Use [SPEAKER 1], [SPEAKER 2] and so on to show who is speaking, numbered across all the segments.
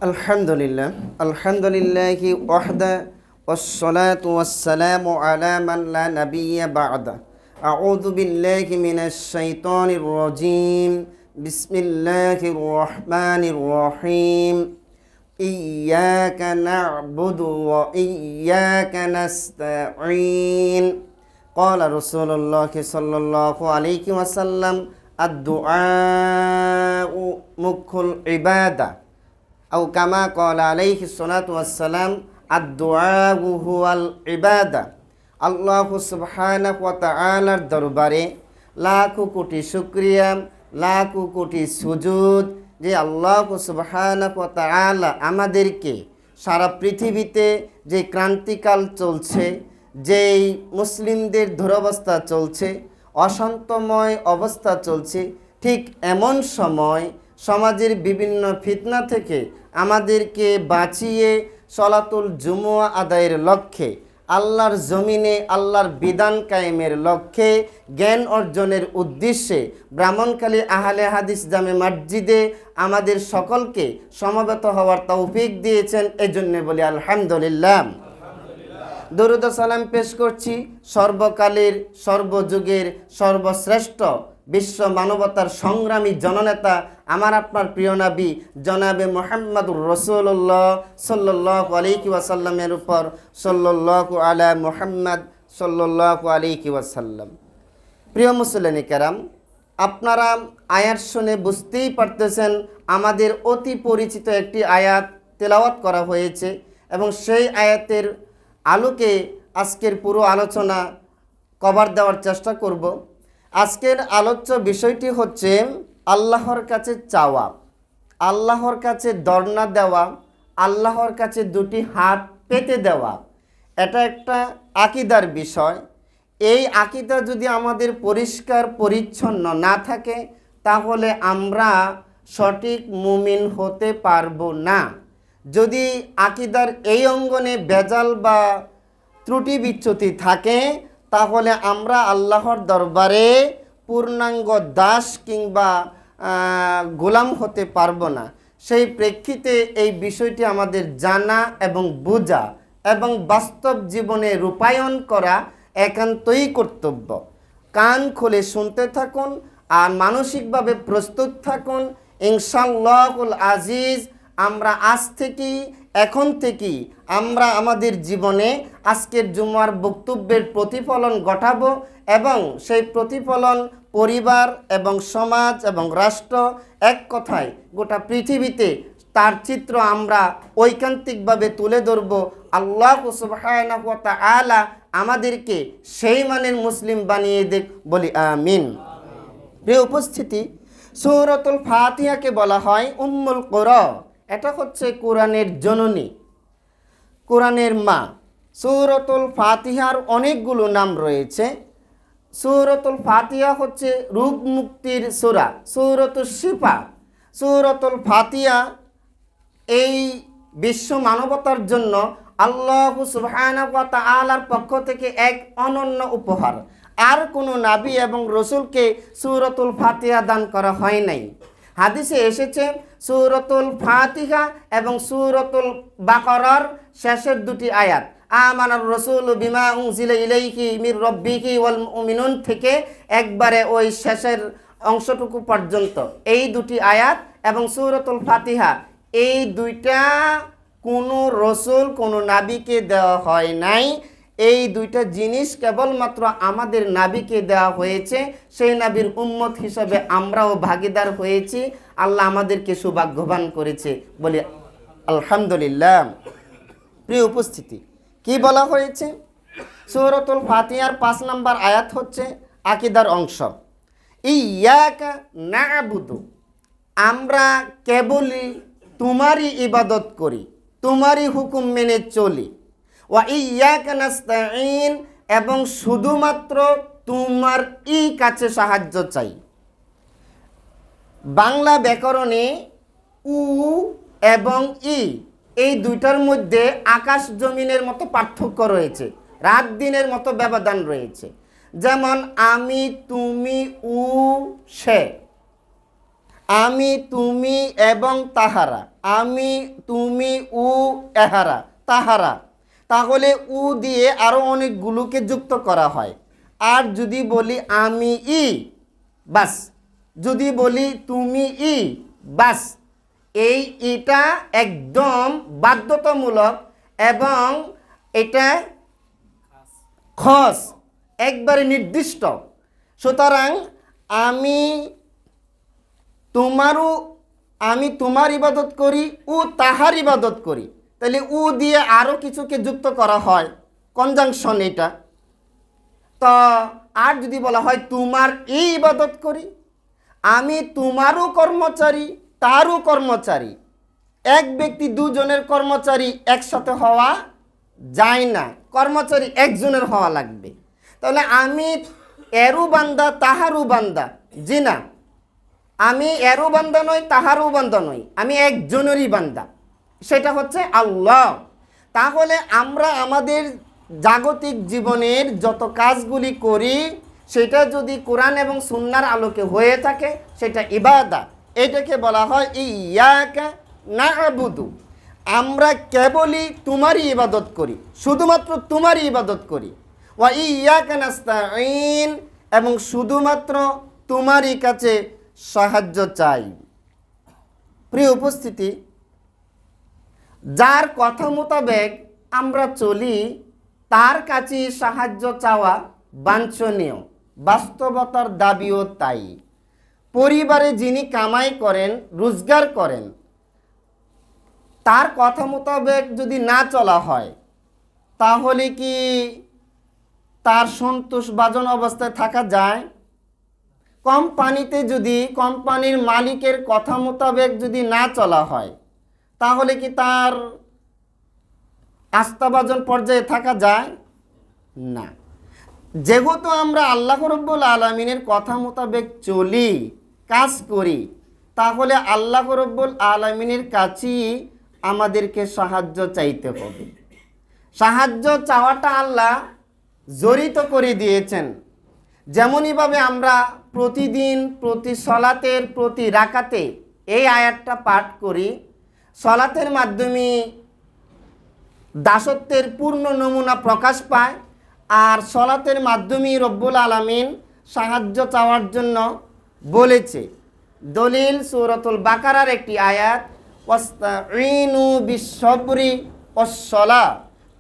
[SPEAKER 1] আলহামদুলিল্লাহ আলহামদুলিল্লাহি ওয়াহদা ওয়াসসালাতু ওয়াসসালামু আলা মান লা নাবিয়্যা বা'দা আউযু বিল্লাহি মিনাশ শাইতানির রাজীম বিসমিল্লাহির রহমানির রহিম ইয়্যাকা না'বুদু ওয়া ইয়্যাকা নাস্তাঈন ক্বালা রাসূলুল্লাহি সাল্লাল্লাহু আলাইহি ওয়াসাল্লাম আদ-দুআউ মুখুল ইবাদা আও কামা ক্বালা আলাইহিস সালাতু ওয়াসসালাম আদ-দুআউ হুয়াল ইবাদা। আল্লাহু সুবহানাহু ওয়া তাআলার দরবারে লাখো কোটি শুকরিয়া, লাখো কোটি সুজুদ যে আল্লাহু সুবহানাহু ওয়া তাআলা আমাদেরকে সারা পৃথিবীতে যে ক্রান্তিকাল চলছে, যেই মুসলিমদের দুরবস্থা চলছে, অশান্তময় অবস্থা চলছে, ঠিক এমন সময় সমাজের বিভিন্ন ফিতনা থেকে আমাদেরকে বাঁচিয়ে সলাতুল জুমুয়া আদায়ের লক্ষ্যে, আল্লাহর জমিনে আল্লাহর বিধান কায়েমের লক্ষ্যে, জ্ঞান অর্জনের উদ্দেশ্যে ব্রাহ্মণখালী আহলে হাদিস জামে মসজিদে আমাদের সকলকে সমবেত হওয়ার তৌফিক দিয়েছেন। এজন্য বলি আলহামদুলিল্লাহ। দরুদ ও সালাম পেশ করছি সর্বকালের সর্বযুগের সর্বশ্রেষ্ঠ বিশ্ব মানবতার সংগ্রামী জননেতা আমার আপনার প্রিয় নবী জনাবে মুহাম্মদুর রাসূলুল্লাহ সাল্লাল্লাহু আলাইহি ওয়াসাল্লামের উপর সাল্লাল্লাহু আলা মুহাম্মদ সাল্লাল্লাহু আলাইহি ওয়াসাল্লাম। প্রিয় মুসলিম কেরাম, আপনারা আয়াত শুনে বুঝতেই পারতেছেন আমাদের অতি পরিচিত একটি আয়াত তেলাওয়াত করা হয়েছে এবং সেই আয়াতের আলোকে আজকের পুরো আলোচনা কভার দেওয়ার চেষ্টা করব। আজকের আলোচ্য বিষয়টি হচ্ছে আল্লাহর কাছে চাওয়া, আল্লাহর কাছে দরনা দেওয়া, আল্লাহর কাছে দুটি হাত পেতে দেওয়া। এটা একটা আকীদার বিষয়। এই আকীদা যদি আমাদের পরিষ্কার পরিচ্ছন্ন না থাকে তাহলে আমরা সঠিক মুমিন হতে পারবো না। যদি আকীদার এই অঙ্গনে ভেজাল বা ত্রুটি বিচ্যুতি থাকে তাহলে আমরা আল্লাহর দরবারে পূর্ণাঙ্গ দাস কিংবা গোলাম হতে পারবো না। সেই প্রেক্ষিতে এই বিষয়টি আমাদের জানা এবং বোঝা এবং বাস্তব জীবনে রূপায়ণ করা একান্তই কর্তব্য। কান খুলে শুনতে থাকুন আর মানসিকভাবে প্রস্তুত থাকুন। ইনশাআল্লাহুল আজিজ আমরা আজ থেকেই, এখন থেকেই আমরা আমাদের জীবনে আজকের জুমার বক্তব্যের প্রতিফলন ঘটাবো এবং সেই প্রতিফলন পরিবার এবং সমাজ এবং রাষ্ট্র, এক কথায় গোটা পৃথিবীতে তার চিত্র আমরা ঐকান্তিকভাবে তুলে ধরব। আল্লাহ সুবহানাহু ওয়া তাআলা আমাদেরকে সেই মানের মুসলিম বানিয়ে দেখ, বলি আমিন। প্রিয় উপস্থিতি, সূরাতুল ফাতিহাকে বলা হয় উম্মুল কুরআন। এটা হচ্ছে কোরআনের জননী, কোরআনের মা। সূরাতুল ফাতিহার অনেকগুলো নাম রয়েছে। সূরাতুল ফাতিহা হচ্ছে রোগ মুক্তির সূরা, সূরাতুশ শিফা। সূরাতুল ফাতিহা এই বিশ্ব মানবতার জন্য আল্লাহ সুবহানাহু ওয়া তাআলার পক্ষ থেকে এক অনন্য উপহার। আর কোনো নবী এবং রসুলকে সূরাতুল ফাতিহা দান করা হয় নাই। হাদিসে এসেছে সূরাতুল ফাতিহা এবং সূরাতুল বাকারার শেষের দুটি আয়াত আমানার রাসূলু বিমা উনজিলা ইলাইহি মির রাব্বিহি ওয়াল মুমিনুন থেকে একবারে ওই শেষের অংশটুকু পর্যন্ত এই দুটি আয়াত এবং সূরাতুল ফাতিহা, এই দুইটা কোনো রসুল কোনো নবীকে দেওয়া হয় নাই। এই দুইটা জিনিস কেবলমাত্র আমাদের নাবিকে দেওয়া হয়েছে। সেই নাবির উম্মত হিসাবে আমরাও ভাগিদার হয়েছি। আল্লাহ আমাদেরকে সৌভাগ্যবান করেছে, বলি আলহামদুলিল্লাহ। প্রিয় উপস্থিতি, কি বলা হয়েছে? সূরাতুল ফাতিহার 5 নম্বর আয়াত হচ্ছে আকীদার অংশ। ইয়্যাকা না'বুদু, আমরা কেবলই তোমারই ইবাদত করি, তোমারই হুকুম মেনে চলি। ওয়া ইয়্যাকা নাস্তাঈন, এবং শুধুমাত্র তোমার কাছে সাহায্য চাই। বাংলা ব্যাকরণে উ এবং এই দুইটার মধ্যে আকাশ জমিনের মতো পার্থক্য রয়েছে, রাত দিনের মতো ব্যবধান রয়েছে। যেমন আমি, তুমি, উ, সে। আমি তুমি এবং তাহারা, আমি তুমি উ এহারা তাহারা, তাহলে উ দিয়ে আরও অনেকগুলোকে যুক্ত করা হয়। আর যদি বলি আমি ই বাস, যদি বলি তুমি ই বাস, এই এটা একদম বাধ্যতামূলক এবং এটা খস একবারে নির্দিষ্ট। সুতরাং আমি তোমার ইবাদত করি, ও তাহার ইবাদত করি, তাহলে উ দিয়ে আরও কিছুকে যুক্ত করা হয়, কনজাংশন এটা। তো আর যদি বলা হয় তোমার এই ইবাদত করি, আমি তোমারও কর্মচারী তারও কর্মচারী, এক ব্যক্তি দুজনের কর্মচারী একসাথে হওয়া যায় না, কর্মচারী একজনের হওয়া লাগবে। তাহলে আমি এরও বান্দা তাহারও বান্দা, জি না, আমি এরও বান্দা নই তাহারও বান্দা নই, আমি একজনেরই বান্দা, সেটা হচ্ছে আল্লাহ। তাহলে আমরা আমাদের জাগতিক জীবনের যত কাজগুলি করি সেটা যদি কোরআন এবং সুন্নাহর আলোকে হয়ে থাকে সেটা ইবাদত। এটাকে বলা হয় ইয়াকা না'বুদু, আমরা কেবলই তোমারই ইবাদত করি, শুধুমাত্র তোমারই ইবাদত করি। ওয়া ইয়াকা নাস্তাঈন, এবং শুধুমাত্র তোমারই কাছে সাহায্য চাই। প্রিয় উপস্থিতি, যার কথা মোতাবেক আমরা চলি তার কাছে সাহায্য চাওয়া বাঞ্ছনীয়, বাস্তবতার দাবিও তাই। পরিবারে যিনি কামাই করেন, রোজগার করেন, তার কথা মোতাবেক যদি না চলা হয় তাহলে কি তার সন্তোষভাজন অবস্থায় থাকা যায়? কোম্পানিতে যদি কোম্পানির মালিকের কথা মোতাবেক যদি না চলা হয় তাহলে কি তার আস্থাভাজন পর্যায়ে থাকা যায় না। যেহেতু আমরা আল্লাহ রাব্বুল আলামিনের কথা মোতাবেক চলি, কাজ করি, তাহলে আল্লাহ রাব্বুল আলামিনের কাছেই আমাদেরকে সাহায্য চাইতে হবে। সাহায্য চাওয়াটা আল্লাহ জড়িত করে দিয়েছেন। যেমনইভাবে আমরা প্রতিদিন প্রতি সলাতের প্রতি রাকাতে এই আয়াতটা পাঠ করি, সলাতের মাধ্যমে দাসত্বের পূর্ণ নমুনা প্রকাশ পায়, আর সলাতের মাধ্যমেই রব্বুল আলামিন সাহায্য চাওয়ার জন্য বলেছে। দলিল সূরাতুল বাকারার একটি আয়াত, ওয়াস্তাঈনু বিস-সাবরি ওয়াস-সালাহ,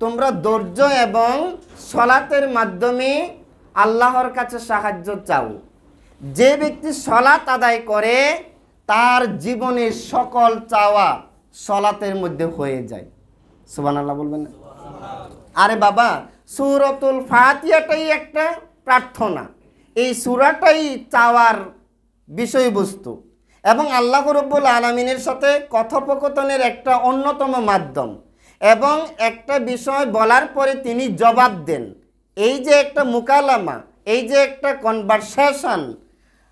[SPEAKER 1] তোমরা ধৈর্য এবং সলাতের মাধ্যমে আল্লাহর কাছে সাহায্য চাও। যে ব্যক্তি সলাত আদায় করে তার জীবনের সকল চাওয়া সলাতের মধ্যে হয়ে যায়। সুবহানাল্লাহ বলবেন না? আরে বাবা, সূরাতুল ফাতিহাটাই একটা প্রার্থনা, এই সূরাটাই চাওয়ার বিষয়বস্তু এবং আল্লাহ রাব্বুল আলামিনের সাথে কথোপকথনের একটা অন্যতম মাধ্যম। এবং একটা বিষয় বলার পরে তিনি জবাব দেন, এই যে একটা মুকালামা, এই যে একটা কনভারসেশন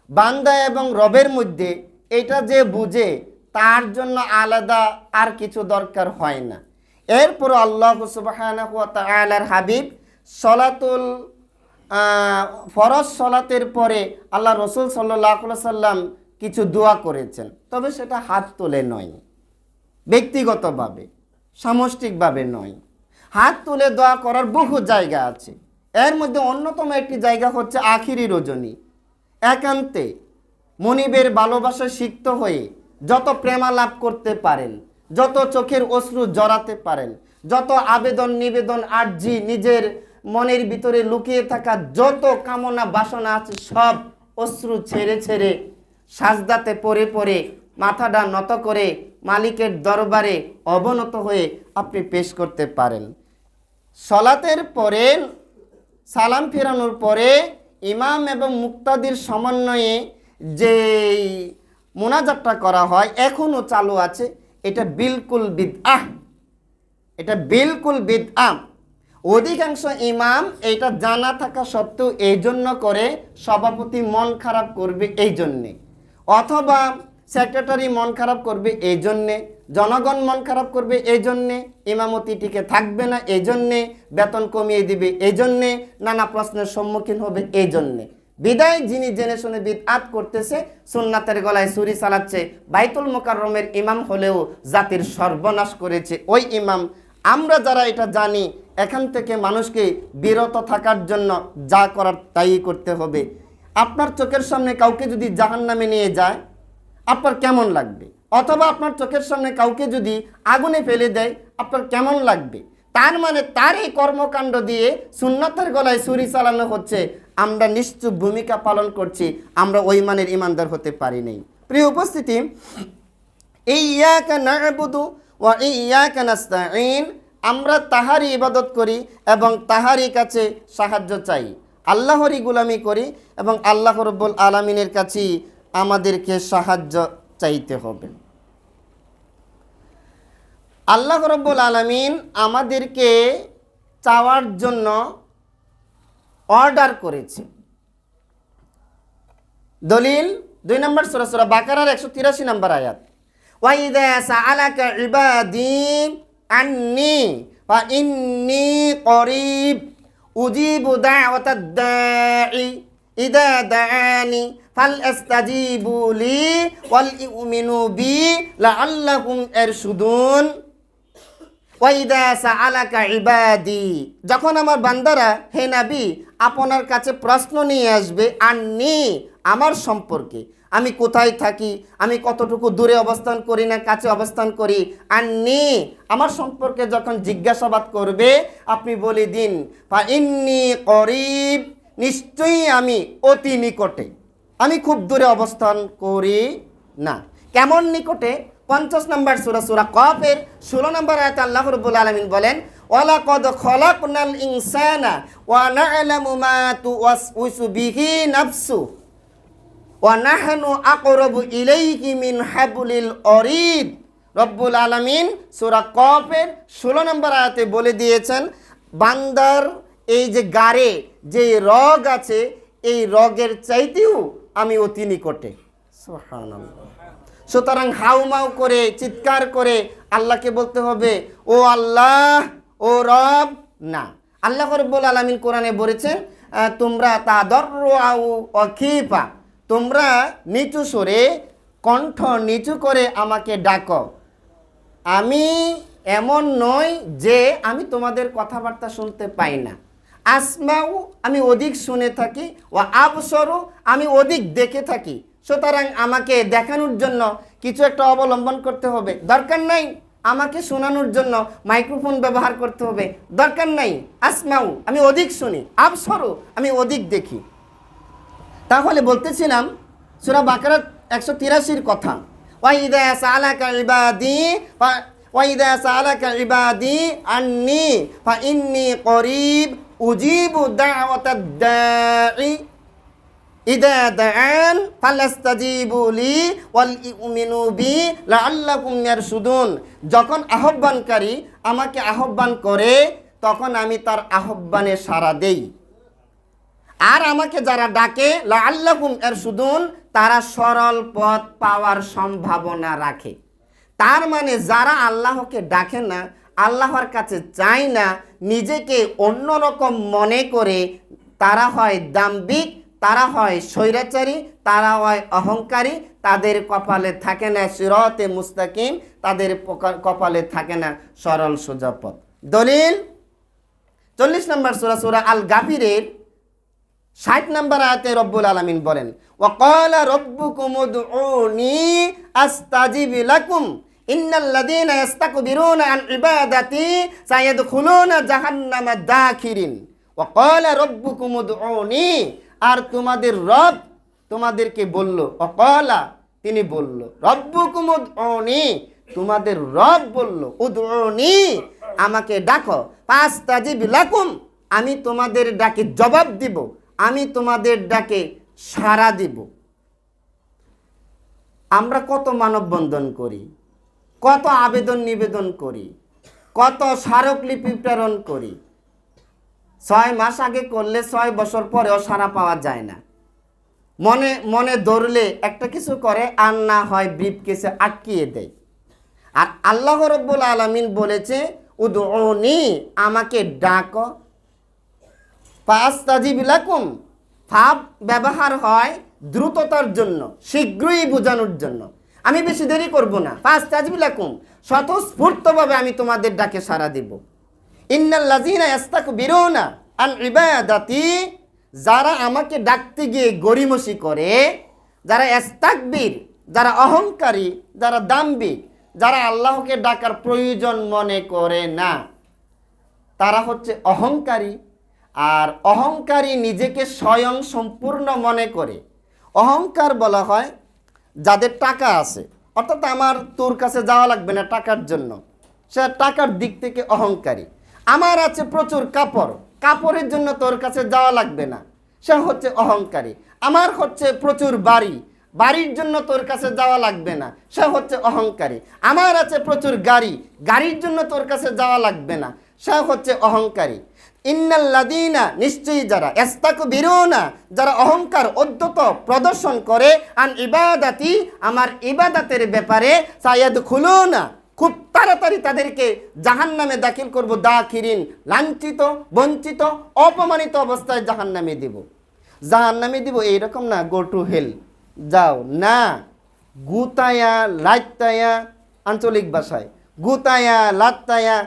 [SPEAKER 1] বান্দা এবং রবের মধ্যে, এটা যে বুঝে তার জন্য আলাদা আর কিছু দরকার হয় না। এরপর আল্লাহ সুবহানাহু ওয়া তাআলার হাবিব সলাতুল ফরজ সলাতের পরে আল্লাহ রসুল সাল্লাল্লাহু আলাইহি সাল্লাম কিছু দোয়া করেছেন, তবে সেটা হাত তুলে নয়, ব্যক্তিগতভাবে সামষ্টিকভাবে নয়। হাত তুলে দোয়া করার বহু জায়গা আছে, এর মধ্যে অন্যতম একটি জায়গা হচ্ছে আখিরি রজনী। একান্তে মনিবের ভালোবাসা সিক্ত হয়ে যত প্রেমা লাভ করতে পারেন, যত চোখের অশ্রু জড়াতে পারেন, যত আবেদন নিবেদন আর্জি নিজের মনের ভিতরে লুকিয়ে থাকা যত কামনা বাসনা আছে, সব অশ্রু ছেড়ে ছেড়ে সাজদাতে পড়ে পড়ে মাথাটা নত করে মালিকের দরবারে অবনত হয়ে আপনি পেশ করতে পারেন। সলাতের পরে সালাম ফেরানোর পরে ইমাম এবং মুক্তাদির সমন্বয়ে যে মোনাজাতটা করা হয় এখনও চালু আছে, এটা বিলকুল বিদআহ, এটা বিলকুল বিদআহ। অধিকাংশ ইমাম এটা জানা থাকা সত্ত্বেও এই জন্য করে, সভাপতি মন খারাপ করবে এই জন্যে, অথবা সেক্রেটারি মন খারাপ করবে এই জন্যে, জনগণ মন খারাপ করবে এই জন্যে, ইমামতি টিকে থাকবে না এই জন্যে, বেতন কমিয়ে দিবে এই জন্যে, নানা প্রশ্নের সম্মুখীন হবে এই জন্যে। বিদায় যিনি জেনে শুনে বিদআত করতেছে, সুন্নাতের গলায় ছুরি চালাচ্ছে, বাইতুল মুকাররমের ইমাম হলেও জাতির সর্বনাশ করেছে ওই ইমাম। আমরা যারা এটা জানি, এখান থেকে মানুষকে বিরত থাকার জন্য যা করার তাই করতে হবে। আপনার চোখের সামনে কাউকে যদি জাহান্নামে নিয়ে যায়, আপনার কেমন লাগবে? অথবা আপনার চোখের সামনে কাউকে যদি আগুনে ফেলে দেয়, আপনার কেমন লাগবে? তার মানে তার এই কর্মকাণ্ড দিয়ে সুন্নাতের গলায় ছুরি চালানো হচ্ছে। আমরা নিশ্চুপ ভূমিকা পালন করছি, আমরা ওই মানের ইমানদার হতে পারি নাই। প্রিয় উপস্থিতি, ইয়্যাকা না'বুদু ওয়া ইয়্যাকা নাস্তাঈন, আমরা তাহারই ইবাদত করি এবং তাহারই কাছে সাহায্য চাই, আল্লাহরই গোলামি করি এবং আল্লাহ রাব্বুল আলামিনের কাছেই আমাদেরকে সাহায্য চাইতে হবে। আল্লাহ রাব্বুল আলামিন আমাদেরকে চাওয়ার জন্য অর্ডার করেছে। দলিল 2 নম্বর সূরা বাকারার 183 নম্বর আয়াত, ওয়া ইযা সাআলাকা ইবাদি আন্নী ফা ইন্নী করিব উজিবু দাওয়াতাদ দাঈ ইযা দাআনি ফালইস্তাজিবু লি ওয়াল ইউমিনু বি লাআল্লাহুম ইয়ারশুদুন। ওয়া ইযা সাআলাকা ইবাদি, যখন আমার বান্দারা, হে নবী, আপনার কাছে প্রশ্ন নিয়ে আসবে, আন্নী, আমার সম্পর্কে, আমি কোথায় থাকি, আমি কতটুকু দূরে অবস্থান করি না কাছে অবস্থান করি, আন্নী, আমার সম্পর্কে যখন জিজ্ঞাসাবাদ করবে, আপনি বলে দিন, ফা ইন্নী করিব, নিশ্চয়ই আমি অতি নিকটে, আমি খুব দূরে অবস্থান করি না। কেমন নিকটে? 50 নম্বর সূরা কফের 16 নম্বর আয়াতে আল্লাহ রাব্বুল আলামিন বলেন, ওয়ালাকাদ খলাকনাল ইনসানা ওয়া না'লামু মা তুওয়াসউসু বিহি নাফসু ওয়া নাহনু আকরাবু ইলাইহি মিন হাবলিল ওয়ারিদ। রব্বুল আলামিন সূরা কফের 16 নম্বর আয়াতে বলে দিয়েছেন, বান্দার এই যে গারে যে রগ আছে, এই রগের চাইতেও আমি অতি নিকটে। সুবহানাল্লাহ। সুতরাং হাউমাউ করে চিৎকার করে আল্লাহকে বলতে হবে, ও আল্লাহ, ও রব না। আল্লাহ রাব্বুল আলামিন কোরআনে বলেছেন, তোমরা তাদাররুআউ ওয়া খিফা, তোমরা নিচু স্বরে কণ্ঠ নিচু করে আমাকে ডাকো। আমি এমন নই যে আমি তোমাদের কথাবার্তা শুনতে পাই না। আসমাউ, আমি অধিক শুনে থাকি, ওয়া আবসরু, আমি অধিক দেখে থাকি। সুতরাং আমাকে দেখানোর জন্য কিছু একটা অবলম্বন করতে হবে, দরকার নাই। আমাকে শোনানোর জন্য মাইক্রোফোন ব্যবহার করতে হবে, দরকার নাই। আসমাউ, আমি অধিক শুনি, আবসরু, আমি অধিক দেখি। তাহলে বলতেছিলাম সূরা বাকারা 183 কথা, ওয়া ইযা সাআলাকা ইবাদি আন্নী ফা ইন্নী করিব উজিবু দাওয়াতাদ দাঈ ইযা দাআন ফালাস্তাজিবু লি ওয়াল ইউমিনু বি লাআল্লাকুম ইয়ারশুদুন। যখন আহ্বানকারী আমাকে আহ্বান করে, তখন আমি তার আহ্বানে সাড়া দেই। আর আমাকে যারা ডাকে, লাআল্লাকুম ইয়ারশুদুন, তারা সরল পথ পাওয়ার সম্ভাবনা রাখে। তার মানে যারা আল্লাহকে ডাকে না, আল্লাহর কাছে চায় না, নিজেকে অন্যরকম মনে করে, তারা হয় দাম্ভিক, তারা হয় স্বৈরাচারী, তারা হয় অহংকারী, তাদের কপালে থাকে না সিরাতে মুস্তাকিম, তাদের কপালে থাকে না সরল সোজা পথ। দলিল 40 নম্বর সূরা আল গাফিরের 60 নম্বর আয়াতে রব্বুল আলামিন বলেন, ওয়া ক্বালা রাব্বুকুম উদউনি আস্তাজিব লাকুম ইন্নাল্লাযীনা ইস্তাকবিরুনা আন ইবাদাতি সায়াদখুলুনা জাহান্নামা দাখিরিন। ওয়া ক্বালা রাব্বুকুম উদউনি, আর তোমাদের রব তোমাদেরকে বলল, ওয়া ক্বালা, তিনি বলল, রাব্বুকুম উদউনি, তোমাদের রব বলল, উদউনি, আমাকে ডাকো, ফাস্তাজিব লাকুম, আমি তোমাদের ডাকে জবাব দিব, আমি তোমাদের ডাকে সাড়া দিব। আমরা কত মানববন্ধন করি, কত আবেদন নিবেদন করি, কত স্মারকলিপি প্রেরণ করি, 6 মাস আগে করলে 6 বছর পরেও সাড়া পাওয়া যায় না। মনে মনে ধরলে একটা কিছু করে, আর না হয় ব্রিফকেসে আটকিয়ে দেয়। আর আল্লাহ রাব্বুল আলামিন বলেছে, উদউনি, আমাকে ডাকো, ফাস্তাজিব লাকুম, ফাব ব্যবহার হয় দ্রুততার জন্য, শীঘ্রই বোঝানোর জন্য। আমি বেশি দেরি করব না, ফাস্তাজবিলাকুম, স্বতঃস্ফূর্তভাবে আমি তোমাদের ডাকে সাড়া দেব। ইন্নাল্লাযীনা ইস্তাকবিরুনা আন ইবাদাতি, যারা আমাকে ডাকতে গিয়ে গড়িমসি করে, যারা ইস্তাকবির, যারা অহংকারী, যারা দাম্ভিক, যারা আল্লাহকে ডাকার প্রয়োজন মনে করে না, তারা হচ্ছে অহংকারী। আর অহংকারী নিজেকে স্বয়ং সম্পূর্ণ মনে করে। অহংকার বলা হয় যাদের টাকা আছে, অর্থাৎ আমার তোর কাছে যাওয়া লাগবে না টাকার জন্য, সে টাকার দিক থেকে অহংকারী। আমার আছে প্রচুর কাপড়, কাপড়ের জন্য তোর কাছে যাওয়া লাগবে না, সে হচ্ছে অহংকারী। আমার হচ্ছে প্রচুর বাড়ি, বাড়ির জন্য তোর কাছে যাওয়া লাগবে না, সে হচ্ছে অহংকারী। আমার আছে প্রচুর গাড়ি, গাড়ির জন্য তোর কাছে যাওয়া লাগবে না, সে হচ্ছে অহংকারী। ইন্নাল্লাযীনা, নিশ্চয়ই যারা, ইস্তাকবিরুনা, যারা অহংকার অধ্যত প্রদর্শন করে, আন ইবাদাতি, আমার ইবাদতের ব্যাপারে, সায়াদখুলুনা, খুব তাড়াতাড়ি তাদেরকে জাহান্নামে দাখিল করব, দাখিরিন, লাঞ্ছিত, বঞ্চিত, অপমানিত অবস্থায় জাহান্নামে দিব। জাহান্নামে দিব এইরকম না, গো টু হেল, যাও না, গুতায়া লাত্তায়া, আঞ্চলিক ভাষায় গুতায়া লাত্তায়া,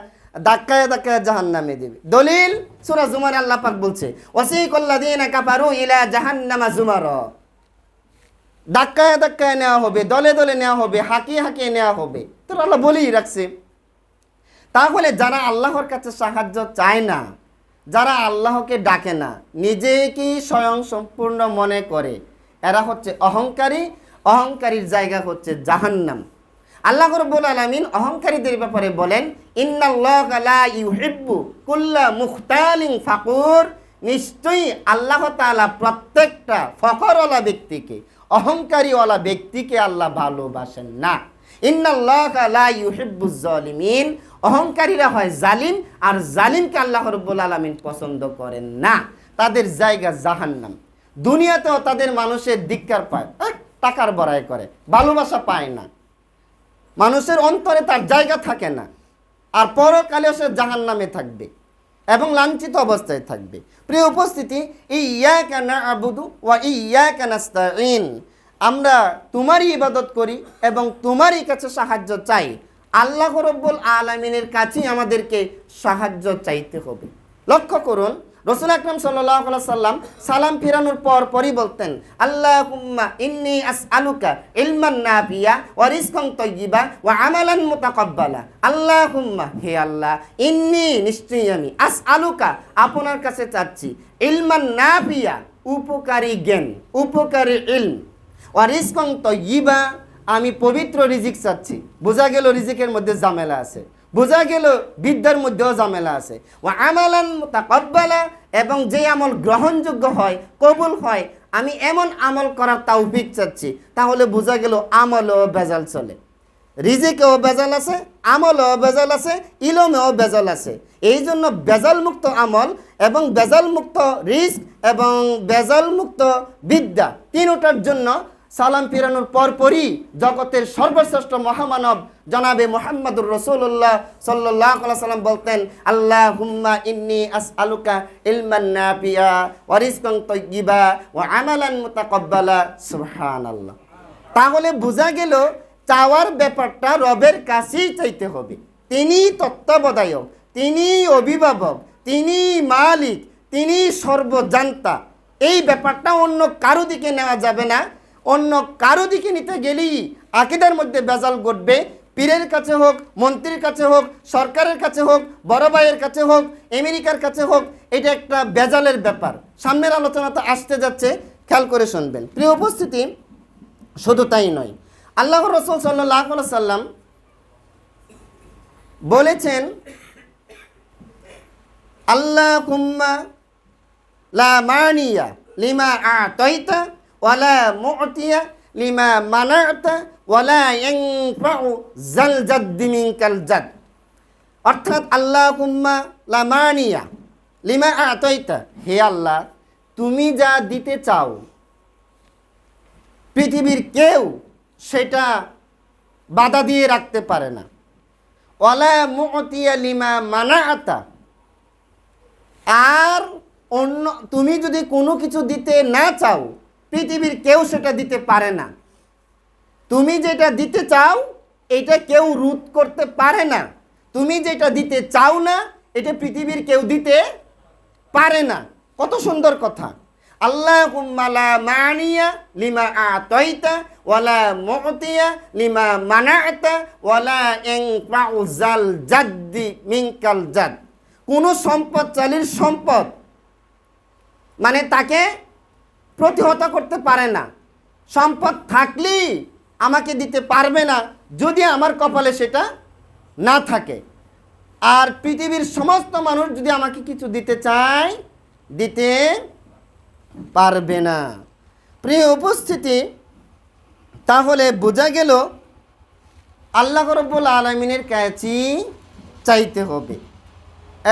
[SPEAKER 1] ধাক্কায় ধাক্কায় জাহান্নামে দেবে। দলিল সূরা জুমারে আল্লাহ পাক বলছে, ওয়াসিকাল্লাযীনা কাফারু ইলা জাহান্নামা যুমারা, ধাক্কায় ধাক্কায় নেওয়া হবে, দলে দলে নেওয়া হবে, হাঁকিয়ে হাঁকিয়ে নেওয়া হবে। তো আল্লাহ বলেই রাখছে। তাহলে যারা আল্লাহর কাছে সাহায্য চায় না, যারা আল্লাহকে ডাকে না, নিজেকে স্বয়ং সম্পূর্ণ মনে করে, এরা হচ্ছে অহংকারী। অহংকারীর জায়গা হচ্ছে জাহান্নাম। আল্লাহ রাব্বুল আলামিন অহংকারীদের ব্যাপারে বলেন, ইন্নাল্লাহা লা ইউহিব্বু কুল্লা মুখতালিন ফাকুর, নিশ্চয়ই আল্লাহ তাআলা প্রত্যেকটা ফখরওয়ালা ব্যক্তিকে, অহংকারীওয়ালা ব্যক্তিকে আল্লাহ ভালোবাসেন না। ইন্নাল্লাহা লা ইউহিব্বুজ জালিমিন, অহংকারীরা হয় জালিম, আর জালিমকে আল্লাহ রাব্বুল আলামিন পছন্দ করেন না। তাদের জায়গা জাহান্নাম। দুনিয়াতেও তাদের মানুষের ধিক্কার পায়, টাকার বড়াই করে, ভালোবাসা পায় না, মানুষের অন্তরে তার জায়গা থাকে না, আর পরকালেও সে জাহান্নামে থাকবে এবং লাঞ্ছিত অবস্থায় থাকবে। প্রিয় উপস্থিতি, ইয়্যাকা না'বুদু ওয়া ইয়্যাকা নাস্তাঈন, আমরা তোমারই ইবাদত করি এবং তোমারই কাছে সাহায্য চাই। আল্লাহ রাব্বুল আলামিনের কাছেই আমাদেরকে সাহায্য চাইতে হবে। লক্ষ্য করুন, রাসূল আকরাম সাল্লাল্লাহু আলাইহি সাল্লাম সালাম ফিরানোর পরই বলতেন, আল্লাহুম্মা ইন্নী আসআলুকা ইলমান নাফিয়া ওয়া রিজকান তাইয়্যিবা ওয়া আমালান মুতাকাব্বালা। আল্লাহুম্মা, হে আল্লাহ, ইন্নী, নিশ্চয়ই আমি, আসআলুকা, আপনার কাছে চাচ্ছি, ইলমান নাফিয়া, উপকারী জ্ঞান, উপকারী ইলম, ওয়া রিজকান তাইয়্যিবা, আমি পবিত্র রিজিক চাচ্ছি। বোঝা গেল রিজিকের মধ্যে ঝামেলা আছে, বোঝা গেল বিদ্যার মধ্যেও ঝামেলা আছে। ওয়া আমালান মুতাকাব্বালা, এবং যে আমল গ্রহণযোগ্য হয়, কবুল হয়, আমি এমন আমল করার তৌফিক চাচ্ছি। তাহলে বোঝা গেল আমলও বেজাল চলে, রিজিকেও বেজাল আছে, আমলও বেজাল আছে, ইলমেও বেজাল আছে। এই জন্য বেজাল মুক্ত আমল এবং বেজাল মুক্ত রিজক এবং বেজাল মুক্ত বিদ্যা, তিনটার জন্য সালাম ফিরানোর পরপরই জগতের সর্বশ্রেষ্ঠ মহামানব জনাবে মুহাম্মদুর রাসূলুল্লাহ সাল্লাল্লাহু আলাইহি সাল্লাম বলতেন, আল্লাহুম্মা ইন্নী আসআলুকা ইলমান নাফিয়া ওয়া রিজকান তাইয়্যিবা ওয়া আমালান মুতাকাব্বালা। সুবহানাল্লাহ। তাহলে বোঝা গেল চাওয়ার ব্যাপারটা রবের কাছেই চাইতে হবে। তিনি তত্ত্বাবধায়ক, তিনি অভিভাবক, তিনি মালিক, তিনি সর্বজান্তা। এই ব্যাপারটা অন্য কারো দিকে নেওয়া যাবে না। অন্য কারো দিকে নিতে গেলেই আকীদার মধ্যে বেজাল ঘটবে। পীরের কাছে হোক, মন্ত্রীর কাছে হোক, সরকারের কাছে হোক, বড় ভাইয়ের কাছে হোক, আমেরিকার কাছে হোক, এটা একটা বেজালের ব্যাপার। সামনের আলোচনা তো আসতে যাচ্ছে, খেয়াল করে শুনবেন। প্রিয় উপস্থিতি, শুধু তাই নয়, আল্লাহর রাসূল সাল্লাল্লাহু আলাইহি সাল্লাম বলেছেন, আল্লাহুম্মা লা মানিয়া লিমা আ'তাইতা ওয়ালা মু'তিয়া লিমা মানা'তা ওয়ালা ইয়ানফা'ু যাল জাদ্দি মিনকাল জাদ। অর্থাৎ আল্লাহুম্মা লা মানিয়া লিমা আ'তাইতা, হে আল্লাহ, তুমি যা দিতে চাও পৃথিবীর কেউ সেটা বাধা দিয়ে রাখতে পারে না। ওয়ালা মু'তিয়া লিমা মানা'তা, আর অন্য তুমি যদি কোনো কিছু দিতে না চাও, পৃথিবীর কেউ সেটা দিতে পারে না। তুমি যেটা দিতে চাও এটা কেউ রোধ করতে পারে না। তুমি যেটা দিতে চাও না এটা পৃথিবীর কেউ দিতে পারে না। কত সুন্দর কথা। আল্লাহুম্মা লা মানিয়া লিমা আতাইতা ওয়ালা মুতিয়া লিমা মানাতা ওয়ালা ইনফাউ যাল জাদ্দি মিনকাল জাদ। কোন সম্পদশালীর সম্পদ মানে তাকে প্রতিহত করতে পারে না। সম্পদ থাকলেই আমাকে দিতে পারবে না যদি আমার কপালে সেটা না থাকে। আর পৃথিবীর সমস্ত মানুষ যদি আমাকে কিছু দিতে চায় দিতে পারবে না। প্রিয় উপস্থিতি, তাহলে বোঝা গেল আল্লাহ রাব্বুল আলামিনের কাছে চাইতে হবে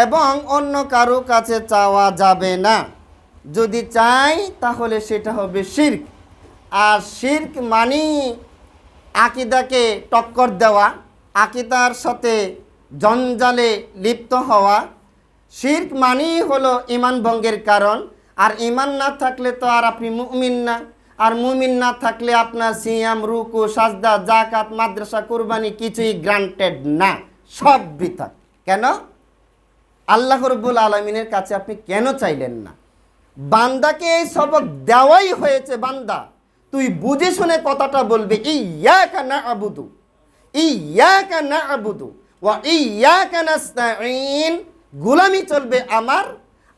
[SPEAKER 1] এবং অন্য কারো কাছে চাওয়া যাবে না। যদি চাই তাহলে সেটা হবে শিরক। আর শিরক মানে আকীদাকে টক্কর দেওয়া, আকীদার সাথে জঞ্জালে লিপ্ত হওয়া। শিরক মানেই হলো ঈমান ভঙ্গের কারণ। আর ঈমান না থাকলে তো আর আপনি মুমিন না। আর মুমিন না থাকলে আপনার সিয়াম, রুকু, সাজদা, যাকাত, মাদ্রাসা, কুরবানি কিছুই গ্রান্টেড না, সব বৃথা। কেন? আল্লাহ রাব্বুল আলামিনের কাছে আপনি কেন চাইলেন না? বান্দাকে এই সবক দেওয়াই হয়েছে, বান্দা তুই বুঝে শুনে কথাটা বলবে, ইয়াকা না'বুদু, ইয়াকা না'বুদু ওয়া ইয়াকা নাস্তাঈন। গোলামি চলবে আমার।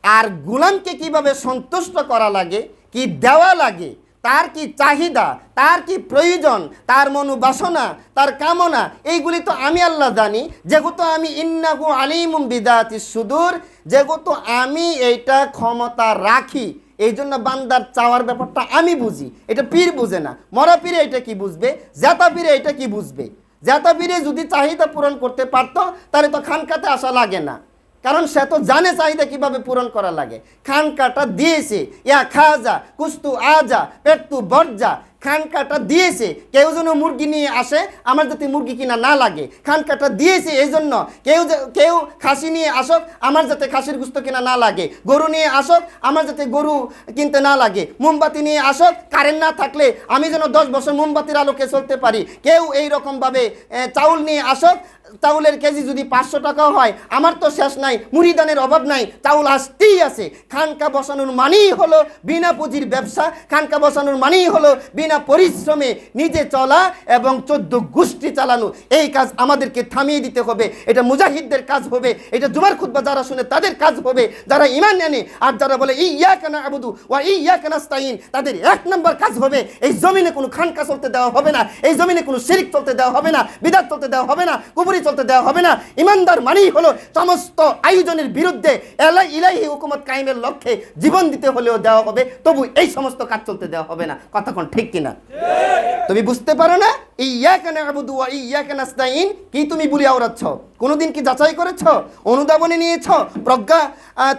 [SPEAKER 1] আর গোলামকে কিভাবে সন্তুষ্ট করা লাগে, কি দেওয়া লাগে, তার কি চাহিদা, তার কি প্রয়োজন, তার মনোবাসনা, তার কামনা, এইগুলি তো আমি আল্লাহ জানি। যেহেতু আমি ইন্নাহু আলিমুম বিদাতিস সুদূর, যেহেতু আমি এইটা ক্ষমতা রাখি, এই জন্য বান্দার চাওয়ার ব্যাপারটা আমি বুঝি। এটা পীর বুঝে না। মরা পীরে এটা কি বুঝবে? জেতা পীরে এটা কি বুঝবে? জেতা পীরে যদি চাহিদা পূরণ করতে পারতো তাহলে তো খানকাতে আসা লাগে না, কারণ সে তো জানে চাহিদা কিভাবে পূরণ করা লাগে। খানকাটা দিয়েছে, ইয়া খাজা কুস্তু আজা পেট্টু বর্জা, খানকাটা দিয়েছে কেউ যেন মুরগি নিয়ে আসে আমার যাতে মুরগি কিনা না লাগে। খানকাটা দিয়েছে এই জন্য কেউ খাসি নিয়ে আসক আমার যাতে খাসির গুস্ত কিনা না লাগে। গরু নিয়ে আসক আমার যাতে গরু কিনতে না লাগে। মোমবাতি নিয়ে আসক, কারেন্ট না থাকলে আমি যেন 10 বছর মোমবাতির আলোকে চলতে পারি। কেউ এই রকমভাবে চাউল নিয়ে আসক, চাউলের কেজি যদি 500 টাকাও হয় আমার তো শেষ নাই, মুড়িদানের অভাব নাই, চাউল আসতেই আছে। খানকা বসানোর মানেই হলো বিনা পুঁজির ব্যবসা। খানকা বসানোর মানেই হলো বিনা পরিশ্রমে নিজে চলা এবং 14 গোষ্ঠী চালানো। এই কাজ আমাদেরকে থামিয়ে দিতে হবে। এটা মুজাহিদদের কাজ হবে, এটা জুমার খুতবা যারা শুনে তাদের কাজ হবে, যারা ঈমান আনে। আর যারা বলে ইয়াকা না'বুদু ওয়া ইয়াকা নাস্তাঈন, তাদের 1 নম্বর কাজ হবে এই জমিনে কোনো খানকা চলতে দেওয়া হবে না, এই জমিনে কোনো শিরক চলতে দেওয়া হবে না, বিদআত চলতে দেওয়া হবে না, কুফরি চলতে দেওয়া হবে না। ইমানদার মানেই হলো সমস্ত আয়োজনের বিরুদ্ধে ইলাহি হুকুমত কায়েমের লক্ষ্যে জীবন দিতে হলেও দেওয়া হবে, তবু এই সমস্ত কাজ চলতে দেওয়া হবে না। কথা কোন ঠিক কিনা? তুমি বুঝতে পারো না ইয়াকা না'বুদু ওয়া ইয়াকা নাস্তাঈন কি তুমি বলি আওড়াচ্ছ? কোনোদিন কি যাচাই করেছ? অনুধাবনে নিয়েছ? প্রজ্ঞা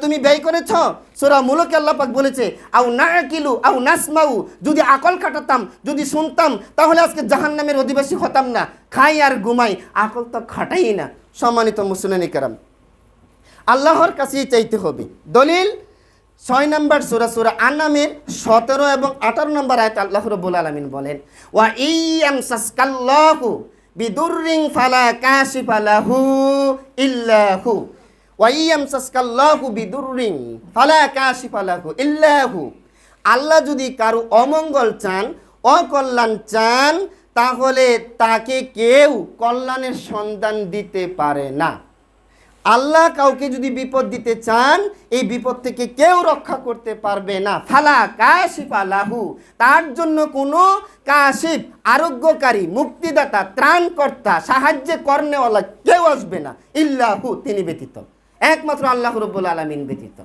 [SPEAKER 1] তুমি ব্যয় করেছ? সূরা মুলকে আল্লাহ পাক বলেছে আও নাকিলু আও নাসমাউ, যদি আকল খাটাতাম, যদি শুনতাম তাহলে আজকে জাহান্নামের অধিবাসী হতাম না। খাই আর ঘুমাই, আকল তো খাটাই না। সম্মানিত মুসলিম کرام, আল্লাহর কাছেই চাইতে হবে। দলিল 6 নম্বর সূরা আনামের 17 এবং 18 নম্বর আয়াতে আল্লাহ রাব্বুল আলামিন বলেন ওয়া ইয়ামসাসকাল্লাহু বিদুররিন ফালা কাশিফা লাহু ইল্লা হু, ওয়া ইয়ামসাসকাল্লাহু বিদুররিন ফালা কাশিফা লাহু ইল্লা হু। আল্লাহ যদি কারো অমঙ্গল চান, অকল্যাণ চান, তাহলে তাকে কেউ কল্যাণের সন্ধান দিতে পারে না। আল্লাহ কাউকে যদি বিপদ দিতে চান এই বিপদ থেকে কেউ রক্ষা করতে পারবে না। ফালা কাশিফা লাহু, তার জন্য কোনো কাশিফ, আরোগ্যকারী, মুক্তিদাতা, ত্রাণকর্তা, সাহায্য করনেওয়ালা কেউ আসবে না ইল্লাহু, তিনি ব্যতীত, একমাত্র আল্লাহ রাব্বুল আলামিন ব্যতীত।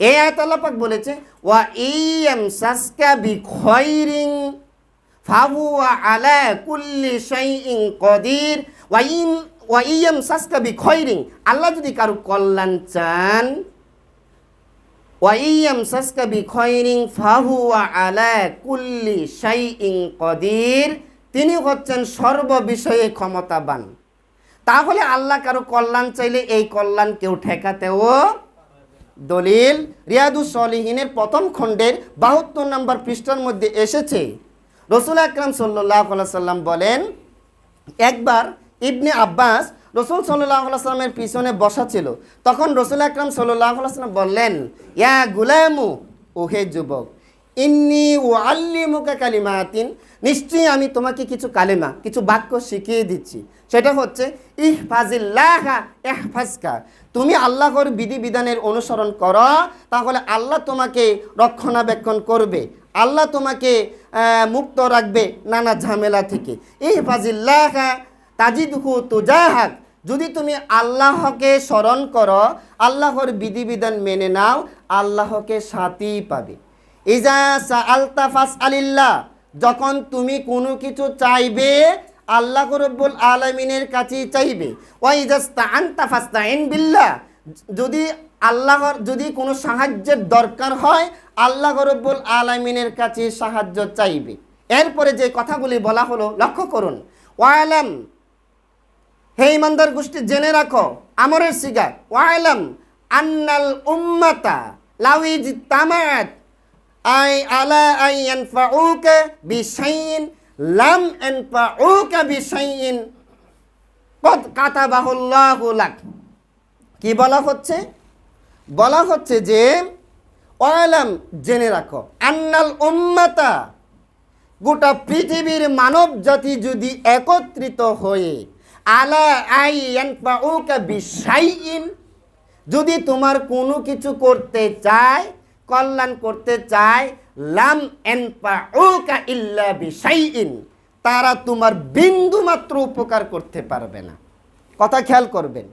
[SPEAKER 1] এই আয়াত আল্লাহ পাক বলেছে ওয়া ইয়ামসাসকা বিখাইরিন ফাহুয়া আলা কুল্লি শাইইন কাদির ওয়া ইয়ামসাসকা বিখাইরিন, আল্লাহ যদি কারো কল্যাণ চান, ওয়া ইয়ামসাসকা বিখাইরিন ফাহুয়া আলা কুল্লি শাইইন কাদির, তিনি হচ্ছেন সর্ববিষয়ে ক্ষমতাবান। তাহলে আল্লাহ কারো কল্যাণ চাইলে এই কল্যাণ কেউ ঠেকাতেও দলিল রিয়াদুস সলিহিনের প্রথম খণ্ডের 72 নম্বর পৃষ্ঠার মধ্যে এসেছে। রসুল আকরাম সাল্লাল্লাহু আলাইহি সাল্লাম বলেন, একবার ইবনে আব্বাস রসুল সাল্লাল্লাহু আলাইহি সাল্লামের পিছনে বসা ছিল। তখন রসুল আকরাম সাল্লাল্লাহু আলাইহি সাল্লাম বললেন, ইয়া গুলামু, ওহে যুবক, ইন্নী উআল্লিমুকা কালিমাতিন, নিশ্চয়ই আমি তোমাকে কিছু কালেমা, কিছু বাক্য শিখিয়ে দিচ্ছি। সেটা হচ্ছে ইহফাজিল্লাহা ইহফাজকা, তুমি আল্লাহর বিধিবিধানের অনুসরণ করো, তাহলে আল্লাহ তোমাকে রক্ষণাবেক্ষণ করবে, আল্লাহ তোমাকে মুক্ত রাখবে নানা ঝামেলা থেকে। ইহফাজিল্লাহা তাজিদহু তুজাহাক, যদি তুমি আল্লাহকে স্মরণ করো, আল্লাহর বিধিবিধান মেনে নাও, আল্লাহকে সাথেই পাবে। ইজা সাআলতা ফাসআলিল্লাহ, যখন তুমি কোনো কিছু চাইবে আল্লাহ রাব্বুল আলামিনের কাছেই চাইবে। ওয়া ইজাস্তাআনতা ফাস্তাইন বিল্লাহ, যদি কোনো সাহায্যের দরকার হয় আল্লাহ রাব্বুল আলামিনের কাছে সাহায্য চাইবে। এরপরে যে কথাগুলি বলা হলো লক্ষ্য করুন। ওয়ালাম, হে ইমানদার গোষ্ঠী জেনে রাখো, আমরের সিগা, ওয়ালাম আন্নাল উম্মাতা লাউ ইজতামাআত আই আলা আই ইয়ানফাউকা বিশাইইন লাম ইয়ানফাউকা বিশাইইন কদ কাতাবাহুল্লাহু লাক। কি বলা হচ্ছে? বলা হচ্ছে যে ওয়ালাম, জেনে রাখো, আন্নাল উম্মাতা, গোটা পৃথিবীর মানব জাতি যদি একত্রিত হয়ে আলা আই ইয়ানফাউকা বিশাইইন, যদি তোমার কোনো কিছু করতে চায়, কল্যাণ করতে চায়, লাম ইয়ানফাউকা ইল্লা বিশাইইন, তারা তোমার বিন্দু মাত্র উপকার করতে পারবে না। কথা খেয়াল করবেন।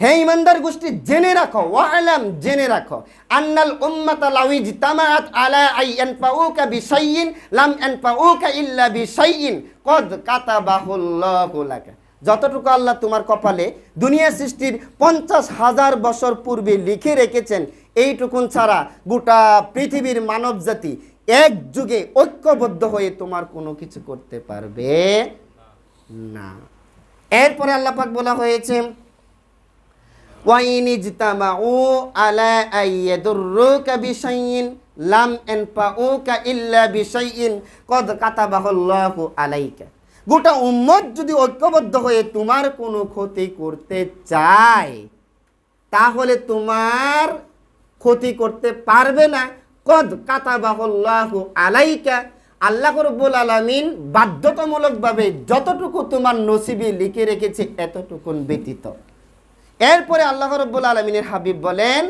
[SPEAKER 1] হে ইমানদার গোষ্ঠী জেনে রাখো, ওয়ালাম, জেনে রাখো, আন্নাল উম্মাতা লাউ ইজতামাআত আলা আই ইয়ানফাউকা বিশাইইন লাম ইয়ানফাউকা ইল্লা বিশাইইন কদ কাতাবাহুল্লাহু লাক। যতটুকু আল্লাহ তোমার কপালে দুনিয়া সৃষ্টির 50,000 বছর পূর্বে লিখে রেখেছেন, এইটুকুন ছাড়া গোটা পৃথিবীর মানব জাতি এক যুগে ঐক্যবদ্ধ হয়ে তোমার কোনো কিছু করতে পারবে না। এরপরে আল্লাহ পাক বলা হয়েছে, ওয়াইন ইজতামাউ আলা আইয়াদুররুকা বিশাইইন লাম ইয়ানফাউকা ইল্লা বিশাইইন কদ কাতাবাহুল্লাহু আলাইকা। গোটা উম্মত যদি ঐক্যবদ্ধ হয়ে তোমার কোনো ক্ষতি করতে চায়, তাহলে তোমার ক্ষতি করতে পারবে না। কদ কাতাবাহুল্লাহু আলাইকা, আল্লাহ রাব্বুল আলামিন বাধ্যতামূলকভাবে যতটুকু তোমার নসিবে লিখে রেখেছে এতটুকুন ব্যতীত। এরপরে আল্লাহ রাব্বুল আলামিনের হাবিব বলেন,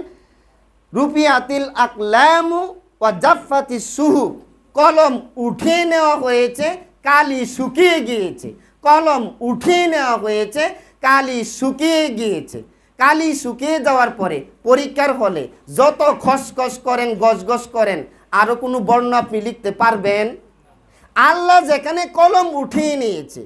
[SPEAKER 1] রুফিয়াতিল আকলামু ওয়া জাফফাতিস সুহুফ, কলম উঠিয়ে নেওয়া হয়েছে, কালি শুকিয়ে গিয়েছে। কলম উঠিয়ে নেওয়া হয়েছে, কালি শুকিয়ে গিয়েছে। কালি শুকিয়ে যাওয়ার পরে পরীক্ষার হলে যত খসখস করেন, গসগস করেন, আরও কোনো বর্ণ আপনি লিখতে পারবেন? আল্লাহ যেখানে কলম উঠিয়ে নিয়েছে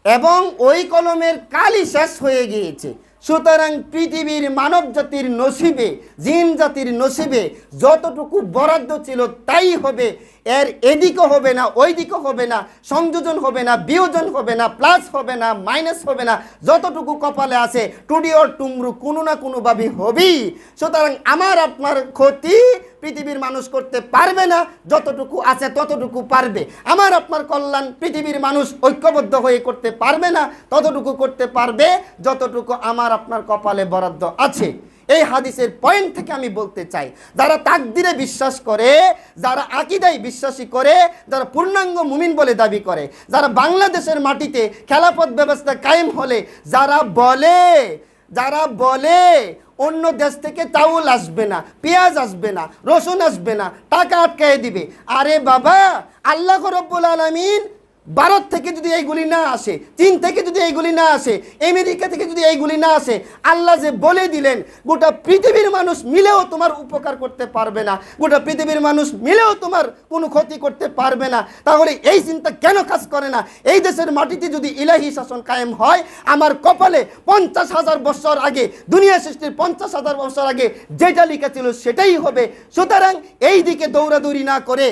[SPEAKER 1] এবং ওই কলমের কালি শেষ হয়ে গিয়েছে, সুতরাং পৃথিবীর মানব জাতির নসিবে, জিন জাতির নসিবে যতটুকু বরাদ্দ ছিল তাই হবে। এর এদিকও হবে না, ওই দিকও হবে না, সংযোজন হবে না, বিয়োজন হবে না, প্লাস হবে না, মাইনাস হবে না। যতটুকু কপালে আছে টুডি ওর টুমরু কোনো না কোনোভাবে হবেই। সুতরাং আমার আপনার ক্ষতি পৃথিবীর মানুষ করতে পারবে না, যতটুকু আছে ততটুকু পারবে। আমার আপনার কল্যাণ পৃথিবীর মানুষ ঐক্যবদ্ধ হয়ে করতে পারবে না, ততটুকু করতে পারবে যতটুকু আমার আপনার কপালে বরাদ্দ আছে। এই হাদিসের পয়েন্ট থেকে আমি বলতে চাই, যারা তাকদিরে বিশ্বাস করে, যারা আকীদায় বিশ্বাসী করে, যারা পূর্ণাঙ্গ মুমিন বলে দাবি করে, যারা বাংলাদেশের মাটিতে খেলাফত ব্যবস্থা কায়েম হলে যারা বলে অন্য দেশ থেকে চাউল আসবে না, পেঁয়াজ আসবে না, রসুন আসবে না, টাকা আটকায় দিবে। আরে বাবা, আল্লাহ রাব্বুল আলামিন ভারত থেকে যদি এইগুলি না আসে, চীন থেকে যদি এইগুলি না আসে, আমেরিকা থেকে যদি এইগুলি না আসে, আল্লাহ যে বলে দিলেন গোটা পৃথিবীর মানুষ মিলেও তোমার উপকার করতে পারবে না, গোটা পৃথিবীর মানুষ মিলেও তোমার কোনো ক্ষতি করতে পারবে না, তাহলে এই চিন্তা কেন কাজ করে না? এই দেশের মাটিতে যদি ইলাহি শাসন কায়েম হয়, আমার কপালে 50,000 বছর আগে, দুনিয়া সৃষ্টির 50,000 বছর আগে যেটা লেখা ছিল সেটাই হবে। সুতরাং এই দিকে দৌড়াদৌড়ি না করে